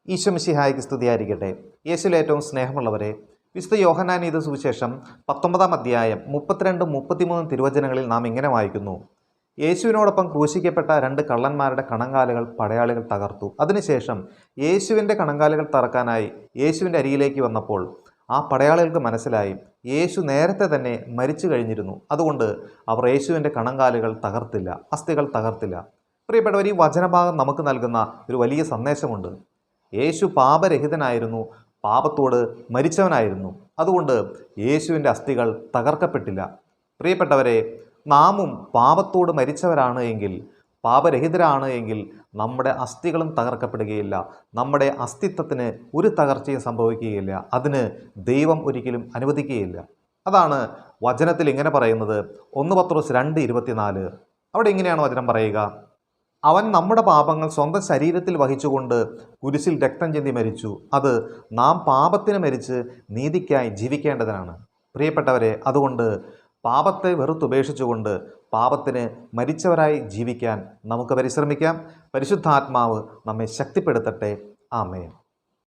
ഈശോ മിശിഹായ്ക്ക് സ്തുതിയായിരിക്കട്ടെ. യേശുവിൽ ഏറ്റവും സ്നേഹമുള്ളവരെ, വിശുദ്ധ യോഹന്നാനീത സുവിശേഷം 19-ാം അധ്യായം 32-33 തിരുവചനങ്ങളിൽ നാം ഇങ്ങനെ വായിക്കുന്നു: യേശുവിനോടൊപ്പം ക്രൂശിക്കപ്പെട്ട 2 കള്ളന്മാരുടെ കണങ്കാലുകൾ പടയാളികൾ തകർത്തു. അതിനുശേഷം യേശുവിൻ്റെ കണങ്കാലുകൾ തറക്കാനായി യേശുവിൻ്റെ അരികിലേക്ക് വന്നപ്പോൾ ആ പടയാളികൾക്ക് മനസ്സിലായി യേശു നേരത്തെ തന്നെ മരിച്ചു കഴിഞ്ഞിരുന്നു. അതുകൊണ്ട് അവർ യേശുവിൻ്റെ കണങ്കാലുകൾ തകർത്തില്ല, അസ്ഥികൾ തകർത്തില്ല. പ്രിയപ്പെട്ടവർ, ഈ വചനഭാഗം നമുക്ക് നൽകുന്ന ഒരു വലിയ സന്ദേശമുണ്ട്. യേശു പാപരഹിതനായിരുന്നു, പാപത്തോട് മരിച്ചവനായിരുന്നു. അതുകൊണ്ട് യേശുവിൻ്റെ അസ്ഥികൾ തകർക്കപ്പെട്ടില്ല. പ്രിയപ്പെട്ടവരെ, നാമും പാപത്തോട് മരിച്ചവരാണ് എങ്കിൽ, പാപരഹിതരാണ് എങ്കിൽ നമ്മുടെ അസ്ഥികളും തകർക്കപ്പെടുകയില്ല. നമ്മുടെ അസ്തിത്വത്തിന് ഒരു തകർച്ചയും സംഭവിക്കുകയില്ല. അതിന് ദൈവം ഒരിക്കലും അനുവദിക്കുകയില്ല. അതാണ് വചനത്തിൽ ഇങ്ങനെ പറയുന്നത്. 1 പത്രോസ് 2:24. അവിടെ ഇങ്ങനെയാണ് വചനം പറയുക: അവൻ നമ്മുടെ പാപങ്ങൾ സ്വന്തം ശരീരത്തിൽ വഹിച്ചുകൊണ്ട് കുരിശിൽ രക്തം ചിന്തി മരിച്ചു. അത് നാം പാപത്തിന് മരിച്ച് നീതിക്കായി ജീവിക്കേണ്ടതിനാണ്. പ്രിയപ്പെട്ടവരെ, അതുകൊണ്ട് പാപത്തെ വെറുത്തുപേക്ഷിച്ചുകൊണ്ട് പാപത്തിന് മരിച്ചവരായി ജീവിക്കാൻ നമുക്ക് പരിശ്രമിക്കാം. പരിശുദ്ധാത്മാവ് നമ്മെ ശക്തിപ്പെടുത്തട്ടെ. ആമേൻ.